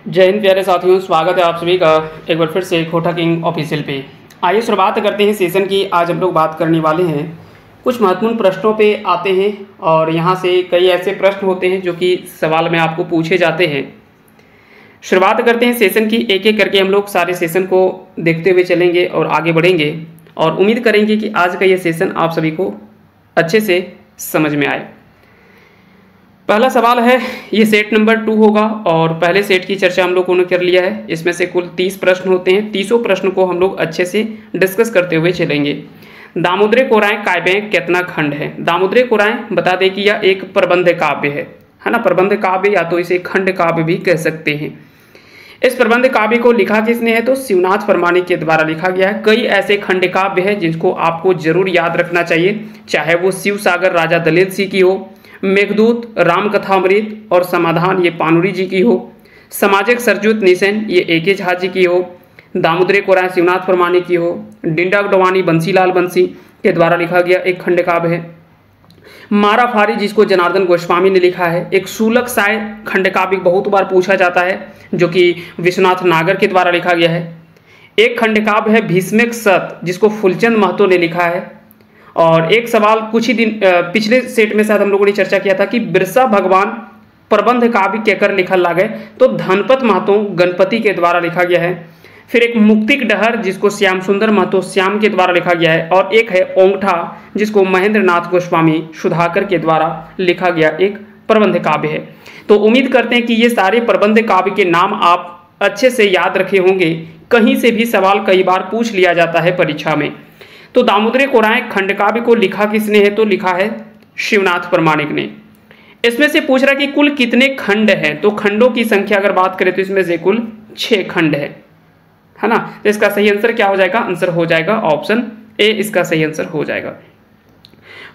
जय हिंद प्यारे साथियों, स्वागत है आप सभी का एक बार फिर से खोटा किंग ऑफिशियल पे। आइए शुरुआत करते हैं सेशन की। आज हम लोग बात करने वाले हैं कुछ महत्वपूर्ण प्रश्नों पे आते हैं और यहाँ से कई ऐसे प्रश्न होते हैं जो कि सवाल में आपको पूछे जाते हैं। शुरुआत करते हैं सेशन की। एक एक करके हम लोग सारे सेशन को देखते हुए चलेंगे और आगे बढ़ेंगे और उम्मीद करेंगे कि आज का ये सेशन आप सभी को अच्छे से समझ में आए। पहला सवाल है, ये सेट नंबर 2 होगा और पहले सेट की चर्चा हम लोगों ने कर लिया है। इसमें से कुल 30 प्रश्न होते हैं। 30 प्रश्न को हम लोग अच्छे से डिस्कस करते हुए चलेंगे। दामोदरी कोराएं काव्य कितना खंड है? दामोदरी कोराएं बता दें कि यह एक प्रबंध काव्य है ना। प्रबंध काव्य या तो इसे खंड काव्य भी कह सकते हैं। इस प्रबंध काव्य को लिखा किसने है? तो शिवनाथ परमाणिक के द्वारा लिखा गया है। कई ऐसे खंड काव्य है जिनको आपको जरूर याद रखना चाहिए, चाहे वो शिव सागर राजा दलित सिंह की हो, मेघदूत, रामकथामृत और समाधान ये पानुरी जी की हो, सामाजिक सरजूत निशन ये ए.के. झा जी की हो, दामोदरी कोराएं शिवनाथ परमाणिक की हो, डिंडा डवानी बंसीलाल बंसी के द्वारा लिखा गया एक खंड काव्य है, मारा फारी जिसको जनार्दन गोस्वामी ने लिखा है, एक शूलक साय खंड काव्य बहुत बार पूछा जाता है जो कि विश्वनाथ नागर के द्वारा लिखा गया है, एक खंड काव्य है भीष्मिक सत जिसको फूलचंद महतो ने लिखा है, और एक सवाल कुछ ही दिन पिछले सेट में शायद हम लोगों ने चर्चा किया था कि बिरसा भगवान प्रबंध काव्य केकर लिखल लागे, तो धनपत महतो गणपति के द्वारा लिखा गया है। फिर एक मुक्तिक डहर जिसको श्याम सुंदर महतो श्याम के द्वारा लिखा गया है, और एक है ओंगठा जिसको महेंद्र नाथ गोस्वामी सुधाकर के द्वारा लिखा गया एक प्रबंध काव्य है। तो उम्मीद करते हैं कि ये सारे प्रबंध काव्य के नाम आप अच्छे से याद रखे होंगे। कहीं से भी सवाल कई बार पूछ लिया जाता है परीक्षा में। तो दामोदरी कोराएं खंड काव्य को लिखा किसने है? तो लिखा है शिवनाथ परमाणिक ने। इसमें से पूछ रहा है कि कुल कितने खंड हैं? तो खंडों की संख्या अगर बात करें तो इसमें से कुल 6 खंड है ना। तो इसका सही आंसर क्या हो जाएगा? आंसर हो जाएगा ऑप्शन ए, इसका सही आंसर हो जाएगा।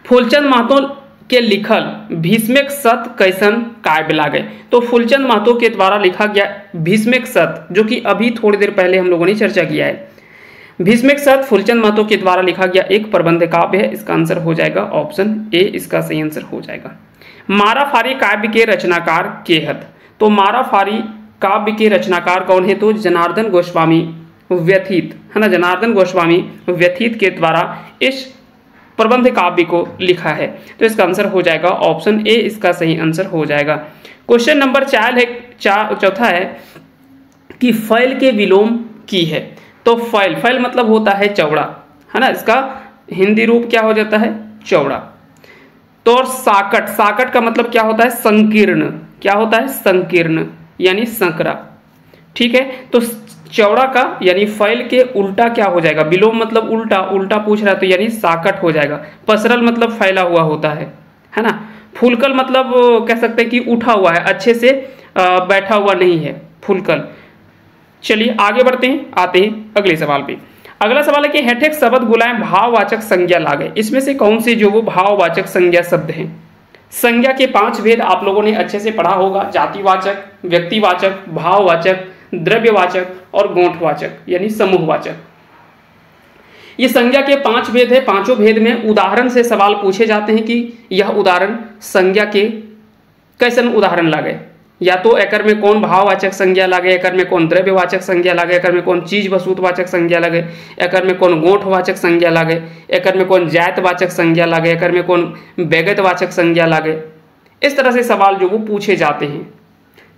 फूलचंद महतो के लिखल भीष्मिक सत कैसन काव्य लागे? तो फूलचंद महतो के द्वारा लिखा गया भीष्मिक सत, जो कि अभी थोड़ी देर पहले हम लोगों ने चर्चा किया है। भीष्मिक सत फूलचंद महतो के द्वारा लिखा गया एक प्रबंध काव्य है। इसका आंसर हो जाएगा ऑप्शन ए, इसका सही आंसर हो जाएगा। मारा फारी काव्य के रचनाकार केहत? तो मारा फारी काव्य के रचनाकार कौन है? तो जनार्दन गोस्वामी व्यथित है ना। जनार्दन गोस्वामी व्यथित के द्वारा इस प्रबंध काव्य को लिखा है। तो इसका आंसर हो जाएगा ऑप्शन ए, इसका सही आंसर हो जाएगा। क्वेश्चन नंबर 4 है, चौथा है कि फैल के विलोम की है? तो फैल, फैल मतलब होता है चौड़ा है ना। इसका हिंदी रूप क्या हो जाता है? चौड़ा। तो और साकट, साकट का मतलब क्या होता है? संकीर्ण। क्या होता है? संकीर्ण यानी संकरा। ठीक है, तो चौड़ा का यानी फैल के उल्टा क्या हो जाएगा? विलोम मतलब उल्टा, उल्टा पूछ रहा है तो यानी साकट हो जाएगा। पसरल मतलब फैला हुआ होता है ना। फूलकल मतलब कह सकते हैं कि उठा हुआ है, अच्छे से बैठा हुआ नहीं है, फूलकल। चलिए आगे बढ़ते हैं, आते हैं अगले सवाल पे। अगला सवाल है कि हेठेक शब्द गुलाएं भाववाचक संज्ञा लागे। इसमें से कौन से जो वो भाववाचक संज्ञा शब्द हैं? संज्ञा के 5 भेद आप लोगों ने अच्छे से पढ़ा होगा, जातिवाचक, व्यक्तिवाचक, भाववाचक, द्रव्यवाचक और गोंठवाचक यानी समूहवाचक। ये संज्ञा के 5 भेद है। 5 भेद में उदाहरण से सवाल पूछे जाते हैं कि यह उदाहरण संज्ञा के कैसन उदाहरण लागे, या तो एकर में कौन भाववाचक संज्ञा लागे, एकर में कौन द्रव्यवाचक संज्ञा लागे, एकर में कौन चीज वस्तुवाचक संज्ञा लागे, एकर में कौन गोठवाचक संज्ञा लागे, एकर में कौन जातवाचक संज्ञा लागे, एकर में कौन व्यगतवाचक संज्ञा लागे। इस तरह से सवाल जो वो पूछे जाते हैं।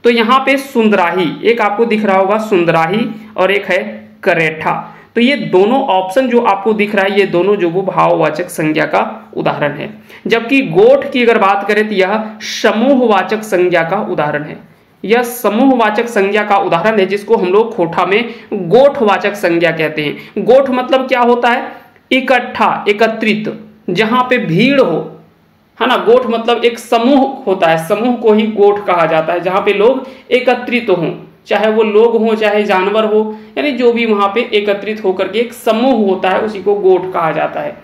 तो यहाँ पे सुंदराही एक आपको दिख रहा होगा, सुंदराही, और एक है करेठा। तो ये दोनों ऑप्शन जो आपको दिख रहा है, ये दोनों जो वो भाववाचक संज्ञा का उदाहरण है। जबकि गोठ की अगर बात करें तो यह समूहवाचक संज्ञा का उदाहरण है। यह समूहवाचक संज्ञा का उदाहरण है जिसको हम लोग खोठा में गोठवाचक संज्ञा कहते हैं। गोठ मतलब क्या होता है? इकट्ठा, एकत्रित, जहां पे भीड़ हो है ना। गोठ मतलब एक समूह होता है, समूह को ही गोठ कहा जाता है, जहां पे लोग एकत्रित हों, चाहे वो लोग हों चाहे जानवर हो, यानी जो भी वहां पे एकत्रित होकर के एक समूह होता है उसी को गोठ कहा जाता है।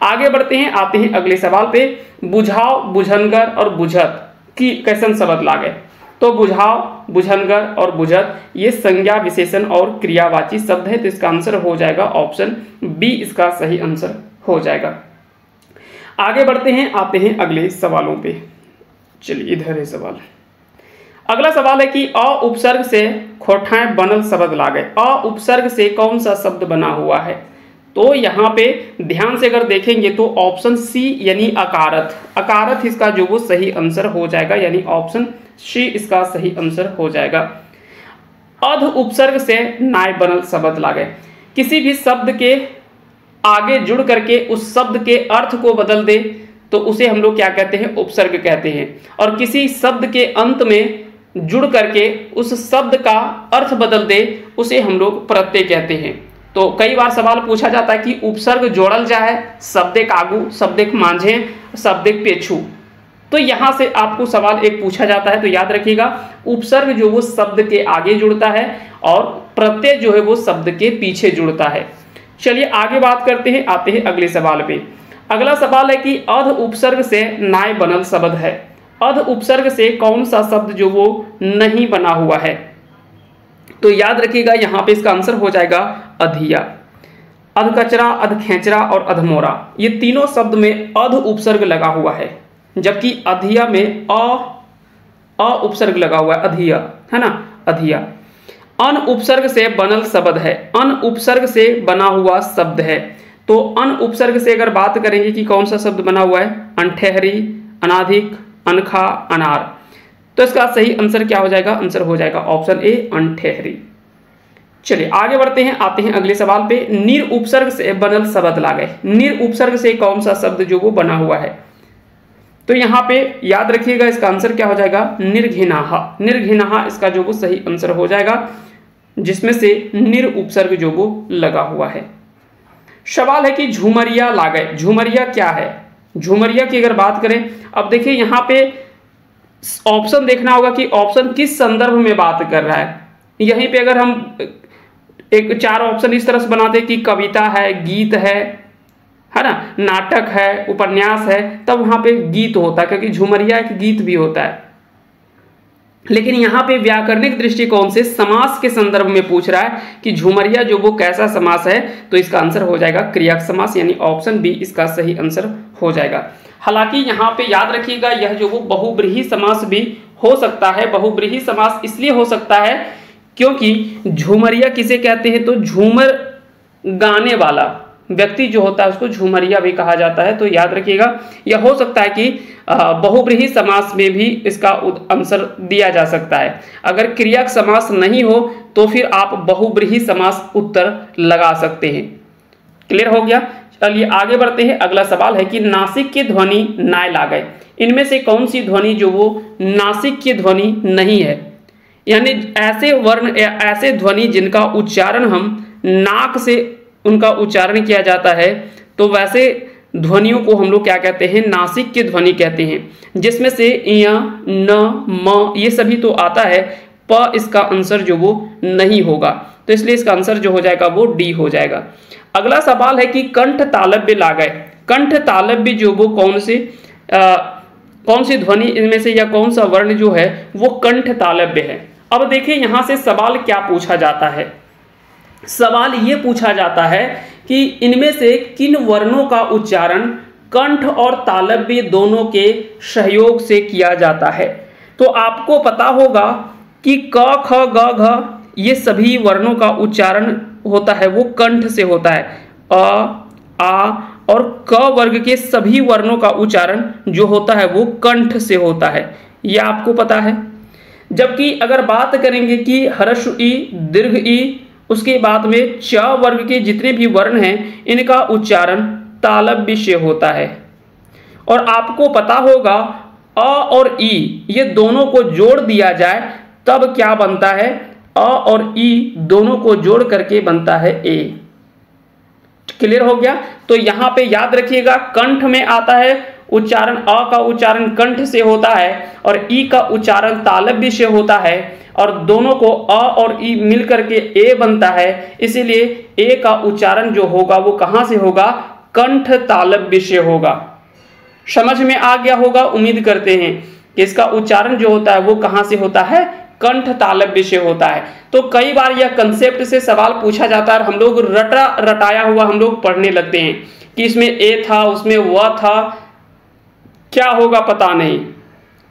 आगे बढ़ते हैं, आते हैं अगले सवाल पे। बुझाव, बुझनगर और बुझत की कैसन शब्द लागे? तो बुझाव, बुझनगर और बुझत ये संज्ञा, विशेषण और क्रियावाची शब्द है। तो इसका आंसर हो जाएगा ऑप्शन बी, इसका सही आंसर हो जाएगा। आगे बढ़ते हैं, आते हैं अगले सवालों पे। चलिए इधर है सवाल। अगला सवाल है कि अ उपसर्ग से खोठाएं बनल शब्द लागे। अ उपसर्ग से कौन सा शब्द बना हुआ है? तो यहाँ पे ध्यान से अगर देखेंगे तो ऑप्शन सी यानी अकारथ, अकारथ इसका जो वो सही आंसर हो जाएगा, यानी ऑप्शन सी इसका सही आंसर हो जाएगा। अध उपसर्ग से नाय बनल शब्द लागे। किसी भी शब्द के आगे जुड़ करके उस शब्द के अर्थ को बदल दे तो उसे हम लोग क्या कहते हैं? उपसर्ग कहते हैं। और किसी शब्द के अंत में जुड़ करके उस शब्द का अर्थ बदल दे उसे हम लोग प्रत्यय कहते हैं। तो कई बार सवाल पूछा जाता है कि उपसर्ग जोड़ल जाए, शब्दिक आगू, शब्दिक मांझे, शब्दिक पेछू। तो यहाँ से आपको सवाल एक पूछा जाता है, तो याद रखिएगा उपसर्ग जो वो शब्द के आगे जुड़ता है और प्रत्यय जो है वो शब्द के पीछे जुड़ता है। चलिए आगे बात करते हैं, आते हैं अगले सवाल पे। अगला सवाल है कि अध उपसर्ग से नाय बनल शब्द है। अध उपसर्ग से कौन सा शब्द जो वो नहीं बना हुआ है? तो याद रखिएगा यहाँ पे इसका आंसर हो जाएगा अधिया। अधकचरा, अधखेचरा और अधमोरा, ये तीनों शब्द में अध उपसर्ग लगा हुआ है, जबकि अधिया में अ उपसर्ग लगा हुआ है, अधिया है ना, अधिया। अन उपसर्ग से बनल शब्द है, अन उपसर्ग से बना हुआ शब्द है। तो अन उपसर्ग से अगर बात करेंगे कि कौन सा शब्द बना हुआ है? अनठहरी, अनाधिक, अनखा, अनार। तो इसका सही आंसर क्या हो जाएगा? आंसर हो जाएगा ऑप्शन ए अनठहरी। चलिए आगे बढ़ते हैं, आते हैं अगले सवाल पे। निर उपसर्ग से बनल शब्द लागे। निर उपसर्ग से कौन सा शब्द जो वो बना हुआ है? तो यहाँ पे याद रखिएगा इसका आंसर क्या हो जाएगा? निर्घिनाहा। निर्घिनाहा इसका जो वो सही आंसर हो जाएगा, जिसमें से निर उपसर्ग जो वो लगा हुआ है। सवाल है कि झुमरिया लागे। झुमरिया क्या है? झुमरिया की अगर बात करें, अब देखिए यहाँ पे ऑप्शन देखना होगा कि ऑप्शन किस संदर्भ में बात कर रहा है। यहीं पे अगर हम एक 4 ऑप्शन इस तरह से बनाते हैं कि कविता है, गीत है ना, नाटक है, उपन्यास है, तब वहां पे गीत होता है, क्योंकि झुमरिया एक गीत भी होता है। लेकिन यहाँ पे व्याकरणिक दृष्टिकोण से समास के संदर्भ में पूछ रहा है कि झुमरिया जो वो कैसा समास है, तो इसका आंसर हो जाएगा क्रियाक समास, यानी ऑप्शन बी इसका सही आंसर हो जाएगा। हालांकि यहाँ पे याद रखिएगा यह जो वो बहुब्रीहि समास भी हो सकता है। बहुब्रीहि समास इसलिए हो सकता है क्योंकि झुमरिया किसे कहते हैं? तो झूमर गाने वाला व्यक्ति जो होता है उसको झुमरिया भी कहा जाता है। तो याद रखिएगा यह हो सकता है कि बहुब्रीहि समास में भी इसका आंसर दिया जा सकता है। अगर क्रियाक समास नहीं हो तो फिर आप बहुब्रीहि समास उत्तर लगा सकते हैं। क्लियर हो गया? चलिए आगे बढ़ते हैं। अगला सवाल है कि नासिक की ध्वनि नाय लागे। इनमें से कौन सी ध्वनि जो वो नासिक की ध्वनि नहीं है? यानी ऐसे वर्ण या ऐसे ध्वनि जिनका उच्चारण हम नाक से उनका उच्चारण किया जाता है, तो वैसे ध्वनियों को हम लोग क्या कहते हैं? नासिक की ध्वनि कहते हैं, जिसमें से य, न, म ये सभी तो आता है, प इसका आंसर जो वो नहीं होगा। तो इसलिए इसका आंसर जो हो जाएगा वो डी हो जाएगा। अगला सवाल है कि कंठ तालव्य लागे। कंठ तालव्य जो वो कौन सी ध्वनि इनमें से या कौन सा वर्ण जो है वो कंठ तालव्य है? अब देखिए यहाँ से सवाल क्या पूछा जाता है। सवाल ये पूछा जाता है कि इनमें से किन वर्णों का उच्चारण कंठ और तालव्य दोनों के सहयोग से किया जाता है। तो आपको पता होगा कि क, ख, ग, घ ये सभी वर्णों का उच्चारण होता है वो कंठ से होता है। अ, आ और क वर्ग के सभी वर्णों का उच्चारण जो होता है वो कंठ से होता है, ये आपको पता है। जबकि अगर बात करेंगे कि ह्रस्व ई, दीर्घ ई, उसके बाद में च वर्ग के जितने भी वर्ण हैं इनका उच्चारण तालव्य से होता है। और आपको पता होगा अ और ई ये दोनों को जोड़ दिया जाए तब क्या बनता है? अ और ई दोनों को जोड़ करके बनता है ए। क्लियर हो गया? तो यहाँ पे याद रखिएगा कंठ में आता है उच्चारण, अ का उच्चारण कंठ से होता है और ई का उच्चारण तालव्य से होता है, और दोनों को अ और ई मिल करके ए बनता है। इसीलिए ए का उच्चारण जो होगा वो कहाँ से होगा? कंठ तालव्य से होगा। समझ में आ गया होगा, उम्मीद करते हैं कि इसका उच्चारण जो होता है वो कहाँ से होता है? कंठ तालव्य से होता है। तो कई बार यह कंसेप्ट से सवाल पूछा जाता है और हम लोग रटाया हुआ हम लोग पढ़ने लगते हैं कि इसमें ए था, उसमें व था, क्या होगा पता नहीं।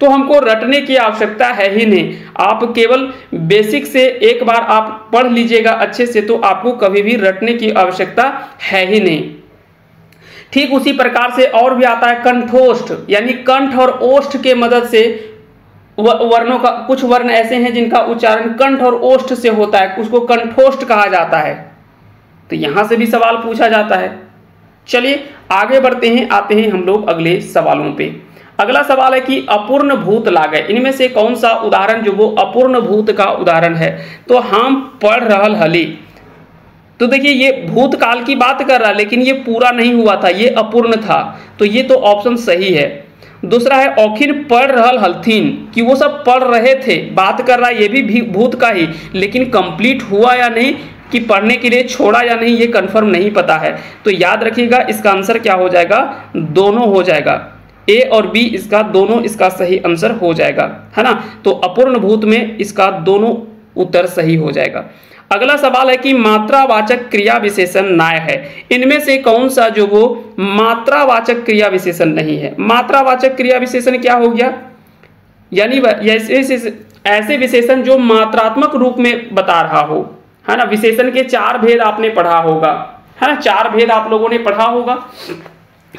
तो हमको रटने की आवश्यकता है ही नहीं। आप केवल बेसिक से एक बार आप पढ़ लीजिएगा अच्छे से, तो आपको कभी भी रटने की आवश्यकता है ही नहीं। ठीक उसी प्रकार से और भी आता है कंठोष्ठ, यानी कंठ और ओष्ठ के मदद से वर्णों का, कुछ वर्ण ऐसे हैं जिनका उच्चारण कंठ और ओष्ठ से होता है, उसको कंठोष्ठ कहा जाता है। तो यहां से भी सवाल पूछा जाता है। चलिए आगे बढ़ते हैं, आते हैं हम लोग अगले सवालों पे। अगला सवाल है कि अपूर्ण भूत लागय, इनमें से कौन सा उदाहरण जो वो अपूर्ण भूत का उदाहरण है? तो हम पढ़ रहल हली, तो देखिए ये भूतकाल की बात कर रहा है, लेकिन ये पूरा नहीं हुआ था, ये अपूर्ण था, तो ये तो ऑप्शन सही है। दूसरा है औखिन पढ़ रहल हलथिन, कि वो सब पढ़ रहे थे, बात कर रहा है ये भी भूत का ही, लेकिन कंप्लीट हुआ या नहीं, कि पढ़ने के लिए छोड़ा या नहीं, ये कंफर्म नहीं पता है। तो याद रखिएगा इसका आंसर क्या हो जाएगा, दोनों हो जाएगा, ए और बी इसका दोनों इसका सही आंसर हो जाएगा, है ना। तो अपूर्ण भूत में इसका दोनों उत्तर सही हो जाएगा। अगला सवाल है कि मात्रावाचक क्रिया विशेषण नाय है, इनमें से कौन सा जो वो मात्रावाचक क्रिया विशेषण नहीं है? मात्रावाचक क्रिया विशेषण क्या हो गया, यानी ऐसे विशेषण जो मात्रात्मक रूप में बता रहा हो, है ना। विशेषण के 4 भेद आपने पढ़ा होगा, है ना, 4 भेद आप लोगों ने पढ़ा होगा।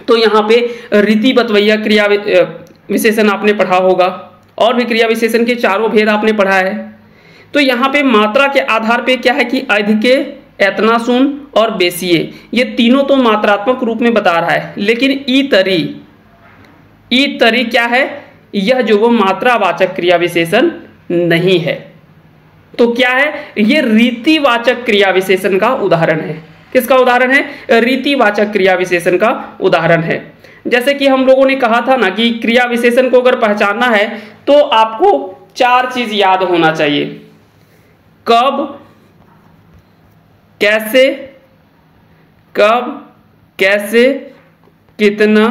तो यहाँ पे रीति बतवैया क्रिया विशेषण आपने पढ़ा होगा, और भी क्रिया विशेषण के 4 भेद आपने पढ़ा है। तो यहाँ पे मात्रा के आधार पे क्या है कि अधिके, एतनासुन और बेसिए, ये तीनों तो मात्रात्मक रूप में बता रहा है, लेकिन ई तरी क्या है, यह जो वो मात्रावाचक क्रिया विशेषण नहीं है। तो क्या है, ये रीतिवाचक क्रिया विशेषण का उदाहरण है। किसका उदाहरण है? रीतिवाचक क्रिया विशेषण का उदाहरण है। जैसे कि हम लोगों ने कहा था ना कि क्रिया विशेषण को अगर पहचानना है तो आपको 4 चीज याद होना चाहिए, कब, कैसे, कितना,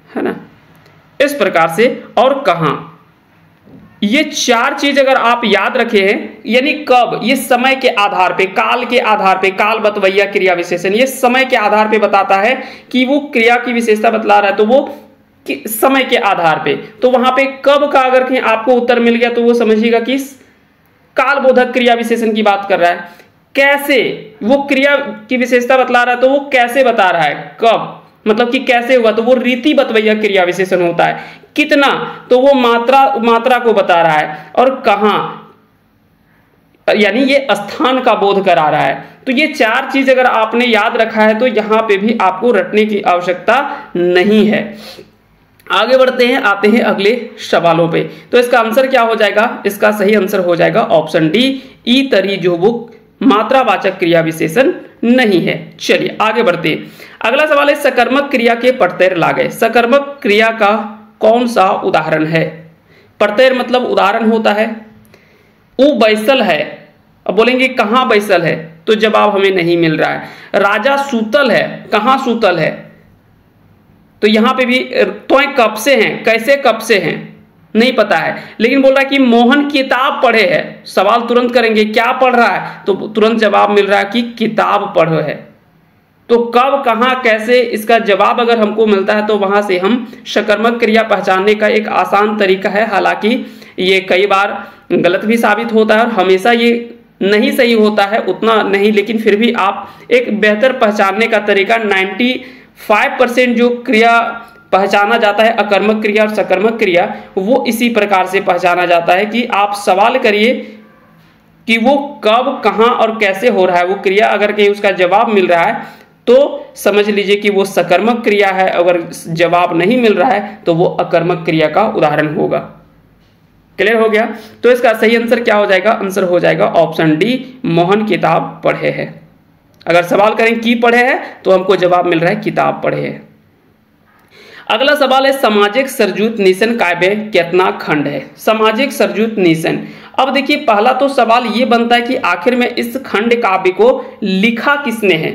है ना, इस प्रकार से, और कहां। ये 4 चीज अगर आप याद रखे हैं, यानी कब, ये समय के आधार पे, काल के आधार पे, काल बतवैया क्रिया विशेषण ये समय के आधार पे बताता है कि वो क्रिया की विशेषता बतला रहा है, तो वो समय के आधार पे। तो वहां पे कब का अगर कहीं आपको उत्तर मिल गया तो वो समझिएगा कि काल बोधक क्रिया विशेषण की बात कर रहा है। कैसे, वो क्रिया की विशेषता बतला रहा है, तो वो कैसे बता रहा है, कब मतलब कि कैसे हुआ, तो वो रीति बतवैया क्रिया विशेषण होता है। कितना, तो वो मात्रा को बता रहा है, और कहां, यानी ये स्थान का बोध करा रहा है। तो ये 4 चीज अगर आपने याद रखा है तो यहां पे भी आपको रटने की आवश्यकता नहीं है। आगे बढ़ते हैं, आते हैं अगले सवालों पे। तो इसका आंसर क्या हो जाएगा, इसका सही आंसर हो जाएगा ऑप्शन डी, ई तरी जो वो मात्रावाचक क्रिया विशेषण नहीं है। चलिए आगे बढ़ते हैं। अगला सवाल है सकर्मक क्रिया के प्रत्यय लागय, सकर्मक क्रिया का कौन सा उदाहरण है? प्रत्यय मतलब उदाहरण होता है। ऊ बैसल है, अब बोलेंगे कहां बैसल है, तो जवाब हमें नहीं मिल रहा है। राजा सूतल है, कहां सूतल है, तो यहां पे भी तो कब से हैं, कैसे कब से हैं नहीं पता है, लेकिन बोल रहा है कि मोहन किताब पढ़े है। सवाल तुरंत करेंगे क्या पढ़ रहा है, तो तुरंत जवाब मिल रहा है कि किताब पढ़े है। तो कब, कहां, कैसे, इसका जवाब अगर हमको मिलता है तो वहां से हम सकर्मक क्रिया पहचानने का एक आसान तरीका है। हालांकि ये कई बार गलत भी साबित होता है और हमेशा ये नहीं सही होता है, उतना नहीं, लेकिन फिर भी आप एक बेहतर पहचानने का तरीका 95% जो क्रिया पहचाना जाता है, अकर्मक क्रिया और सकर्मक क्रिया, वो इसी प्रकार से पहचाना जाता है कि आप सवाल करिए कि वो कब, कहां और कैसे हो रहा है वो क्रिया। अगर कहीं उसका जवाब मिल रहा है तो समझ लीजिए कि वो सकर्मक क्रिया है, अगर जवाब नहीं मिल रहा है तो वो अकर्मक क्रिया का उदाहरण होगा। क्लियर हो गया? तो इसका सही आंसर क्या हो जाएगा, आंसर हो जाएगा ऑप्शन डी, मोहन किताब पढ़े है। अगर सवाल करें की पढ़े है तो हमको जवाब मिल रहा है किताब पढ़े है। अगला सवाल है सामाजिक सरजूत निशन काव्य कितना खंड है? सामाजिक सरजूत निशन, अब देखिए पहला तो सवाल ये बनता है कि आखिर में इस खंड काव्य को लिखा किसने है।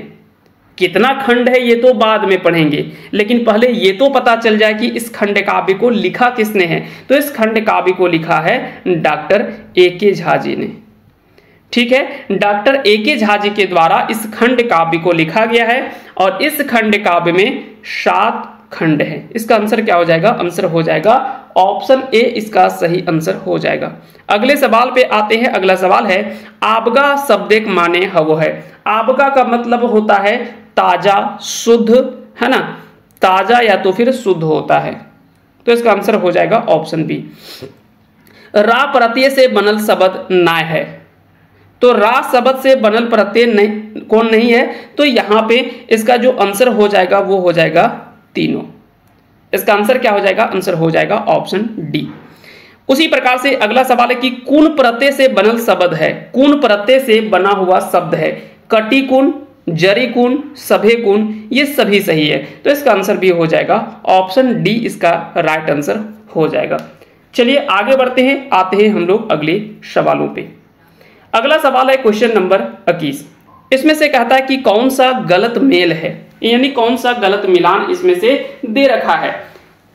कितना खंड है ये तो बाद में पढ़ेंगे, लेकिन पहले ये तो पता चल जाए कि इस खंड काव्य को लिखा किसने है। तो इस खंड काव्य को लिखा है डॉक्टर ए.के. झा जी ने। ठीक है, डॉक्टर ए.के. झा जी के द्वारा इस खंड काव्य को लिखा गया है और इस खंड काव्य में 7 खंड है। इसका आंसर क्या हो जाएगा? आंसर हो जाएगा ऑप्शन ए इसका सही आंसर हो जाएगा। अगले सवाल पे आते हैं। अगला सवाल है आबगा शब्दिक माने हवो है। आबगा का मतलब होता है ताजा, शुद्ध, है ना, ताजा या तो फिर शुद्ध होता है। तो इसका आंसर हो जाएगा ऑप्शन बी। रा प्रत्यय से बनल शब्द नाय है। तो रा शब्द से बनल प्रत्यय नहीं कौन नहीं है? तो यहाँ पे इसका जो आंसर हो जाएगा वो हो जाएगा तीनों। इसका आंसर क्या हो जाएगा? आंसर हो जाएगा ऑप्शन डी। उसी प्रकार से अगला सवाल है कि कुन प्रत्यय से बनल शब्द है। कुन प्रत्यय से बना हुआ शब्द है। कटी कुन, जरी कुन, सभे कुन, ये सभी सही है। तो इसका आंसर भी हो जाएगा ऑप्शन डी इसका राइट आंसर हो जाएगा। चलिए आगे बढ़ते हैं, आते हैं हम लोग अगले सवालों पे। अगला सवाल है क्वेश्चन नंबर 21। इसमें से कहता है कि कौन सा गलत मेल है, यानी कौन सा गलत मिलान इसमें से दे रखा है।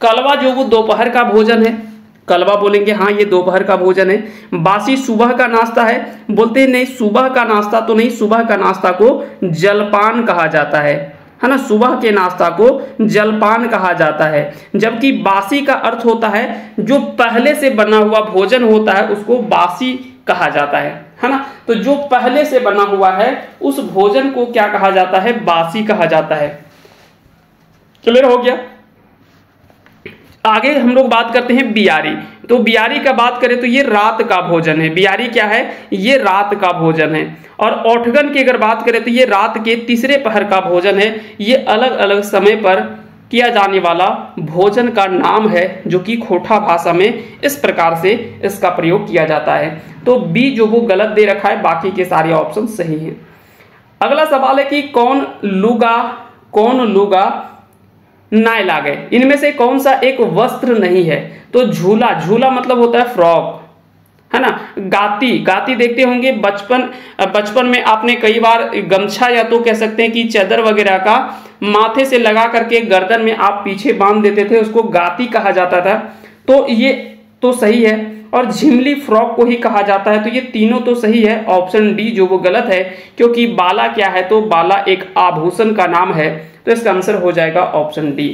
कलवा जो वो दोपहर का भोजन है, कलवा बोलेंगे हाँ ये दोपहर का भोजन है। बासी सुबह का नाश्ता है, बोलते हैं नहीं सुबह का नाश्ता तो नहीं, सुबह का नाश्ता को जलपान कहा जाता है ना, सुबह के नाश्ता को जलपान कहा जाता है। जबकि बासी का अर्थ होता है जो पहले से बना हुआ भोजन होता है उसको बासी कहा जाता है ना। तो जो पहले से बना हुआ है उस भोजन को क्या कहा जाता है? बासी कहा जाता है। क्लियर हो गया? आगे हम लोग बात करते हैं बियारी। तो बियारी का बात करें तो ये रात का भोजन है। बियारी क्या है? ये रात का भोजन है। और ओठगन की अगर बात करें तो ये रात के तीसरे पहर का भोजन है। ये अलग अलग समय पर किया जाने वाला भोजन का नाम है जो कि खोटा भाषा में इस प्रकार से इसका प्रयोग किया जाता है। तो बी जो वो गलत दे रखा है, बाकी के सारे ऑप्शन सही हैं। अगला सवाल है कि कौन लुगा नाय लागे। इनमें से कौन सा एक वस्त्र नहीं है? तो झूला, झूला मतलब होता है फ्रॉक, है ना। गाती, गाती देखते होंगे बचपन में आपने कई बार गमछा या तो कह सकते हैं कि चादर वगैरह का माथे से लगा करके गर्दन में आप पीछे बांध देते थे, उसको गाती कहा जाता था। तो ये तो सही है। और झिमली फ्रॉक को ही कहा जाता है। तो ये तीनों तो सही है। ऑप्शन डी जो वो गलत है, क्योंकि बाला क्या है? तो बाला एक आभूषण का नाम है। तो इसका आंसर हो जाएगा ऑप्शन डी।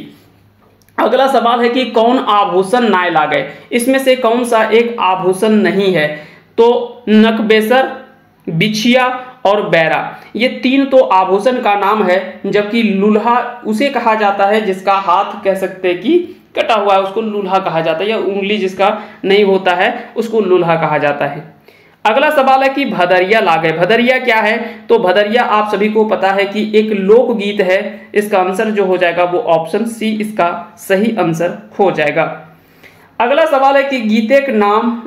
अगला सवाल है कि कौन आभूषण नाय लागे। इसमें से कौन सा एक आभूषण नहीं है? तो नकबेसर, बिछिया और बैरा, ये तीन तो आभूषण का नाम है। जबकि लूल्हा उसे कहा जाता है जिसका हाथ कह सकते हैं कि कटा हुआ है, उसको लूल्हा कहा जाता है। या उंगली जिसका नहीं होता है उसको लूल्हा कहा जाता है। अगला सवाल है कि भदरिया लागे। भदरिया क्या है? तो भदरिया आप सभी को पता है कि एक लोकगीत है। इसका आंसर जो हो जाएगा वो ऑप्शन सी इसका सही आंसर हो जाएगा। अगला सवाल है कि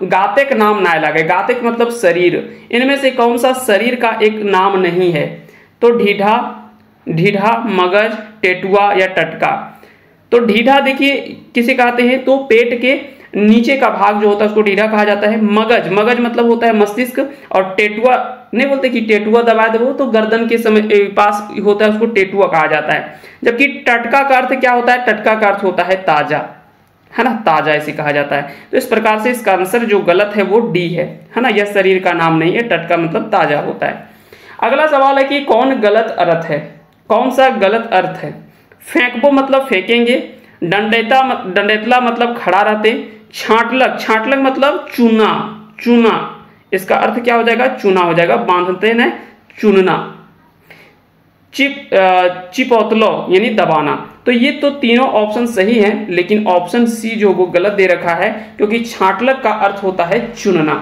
गाते का नाम नाय लागे। गाते का मतलब शरीर। इनमें से कौन सा शरीर का एक नाम नहीं है? तो ढीढ़ा, मगज, टेटुआ या टटका। तो ढीढ़ा देखिए किसे कहते हैं? तो पेट के नीचे का भाग जो होता है उसको ढीढ़ा कहा जाता है। मगज मतलब होता है मस्तिष्क। और टेटुआ नहीं बोलते कि टेटुआ दबा दो, तो गर्दन के समय पास होता है, उसको टेटुआ कहा जाता है। जबकि टटका का अर्थ क्या होता है? टटका का अर्थ होता है ताजा, है ना, ताजा ऐसे कहा जाता है। तो इस प्रकार से इसका आंसर जो गलत है वो डी है ना। यह शरीर का नाम नहीं है, टटका मतलब ताजा होता है। अगला सवाल है कि कौन गलत अर्थ है? कौन सा गलत अर्थ है? फेंकबो मतलब फेंकेंगे, डंडेतला मतलब खड़ा रहते, छांटलक मतलब चूना, इसका अर्थ क्या हो जाएगा? चूना हो जाएगा, बांधते न चुनना। चिपौतलो यानी दबाना। तो ये तो तीनों ऑप्शन सही हैं, लेकिन ऑप्शन सी जो वो गलत दे रखा है, क्योंकि छांटलक का अर्थ होता है चुनना।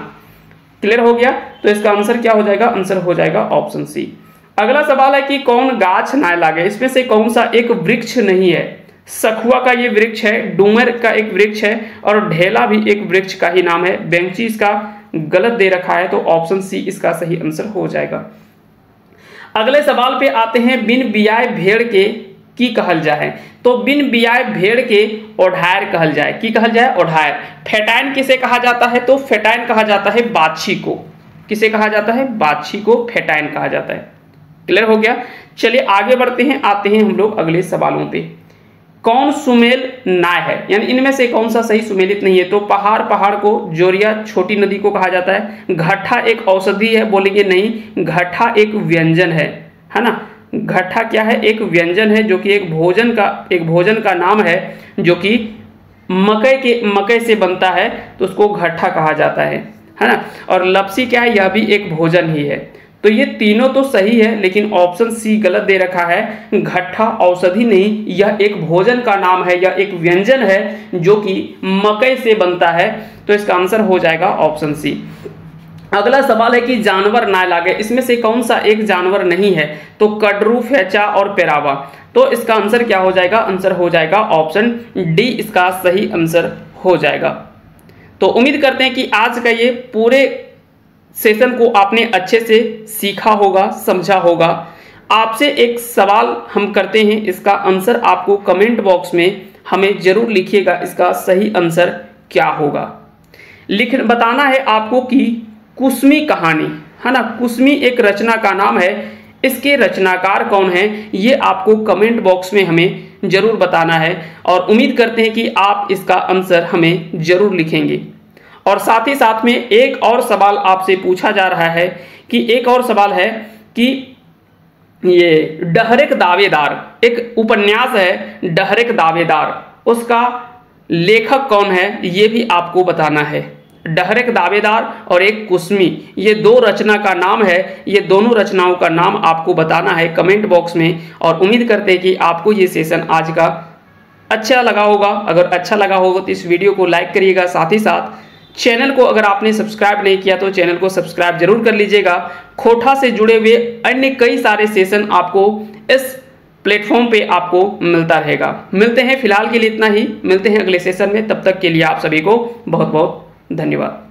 क्लियर हो गया? तो इसका आंसर क्या हो जाएगा? आंसर हो जाएगा ऑप्शन सी। अगला सवाल है कि कौन गाछ नाय लागे। इसमें से कौन सा एक वृक्ष नहीं है? सखुआ का ये वृक्ष है, डूमर का एक वृक्ष है और ढेला भी एक वृक्ष का ही नाम है। बेंची इसका गलत दे रखा है, तो ऑप्शन सी इसका सही आंसर हो जाएगा। अगले सवाल पे आते हैं। बिन बियाय भेड़ के की कहल जाए। तो बिन बियाय भेड़ के ओढ़ायर कहल जाए। की कहल जाए? ओढ़ायर। फेटाइन किसे कहा जाता है? तो फेटाइन कहा जाता है बाछी को। किसे कहा जाता है? बाछी को फेटाइन कहा जाता है। क्लियर हो गया? चलिए आगे बढ़ते हैं, आते हैं हम लोग अगले सवालों पे। कौन सुमेल नाय है, यानी इनमें से कौन सा सही सुमेलित नहीं है? तो पहाड़ को, जोरिया छोटी नदी को कहा जाता है। घट्ठा एक औषधि है, बोलेंगे नहीं, घट्ठा एक व्यंजन है ना। घट्ठा क्या है? एक व्यंजन है जो कि एक भोजन का नाम है जो कि मकई से बनता है, तो उसको घट्ठा कहा जाता है ना। और लपसी क्या है? यह भी एक भोजन ही है। तो ये तीनों तो सही है, लेकिन ऑप्शन सी गलत दे रखा है। घट्ठा औषधि नहीं, यह एक भोजन का नाम है, यह एक व्यंजन है जो कि मकई से बनता है। तो इसका आंसर हो जाएगा ऑप्शन सी। अगला सवाल है कि जानवर ना लागे, इसमें से कौन सा एक जानवर नहीं है? तो कटरू, फेचा और पेरावा। तो इसका आंसर क्या हो जाएगा? आंसर हो जाएगा ऑप्शन डी, इसका सही आंसर हो जाएगा। तो उम्मीद करते हैं कि आज का ये पूरे सेशन को आपने अच्छे से सीखा होगा, समझा होगा। आपसे एक सवाल हम करते हैं, इसका आंसर आपको कमेंट बॉक्स में हमें जरूर लिखिएगा, इसका सही आंसर क्या होगा। बताना है आपको कि कुसमी कहानी है ना, कुसमी एक रचना का नाम है, इसके रचनाकार कौन है ये आपको कमेंट बॉक्स में हमें जरूर बताना है। और उम्मीद करते हैं कि आप इसका आंसर हमें जरूर लिखेंगे। और साथ ही साथ में एक और सवाल आपसे पूछा जा रहा है कि ये डहरेक दावेदार, एक उपन्यास है डहरेक दावेदार, उसका लेखक कौन है ये भी आपको बताना है। डहरेक दावेदार और एक कुसमी, ये दो रचना का नाम है, ये दोनों रचनाओं का नाम आपको बताना है कमेंट बॉक्स में। और उम्मीद करते हैं कि आपको ये सेशन आज का अच्छा लगा होगा। अगर अच्छा लगा होगा तो इस वीडियो को लाइक करिएगा, साथ ही साथ चैनल को अगर आपने सब्सक्राइब नहीं किया तो चैनल को सब्सक्राइब जरूर कर लीजिएगा। खोटा से जुड़े हुए अन्य कई सारे सेशन आपको इस प्लेटफॉर्म पे आपको मिलता रहेगा। मिलते हैं, फिलहाल के लिए इतना ही, मिलते हैं अगले सेशन में। तब तक के लिए आप सभी को बहुत बहुत धन्यवाद।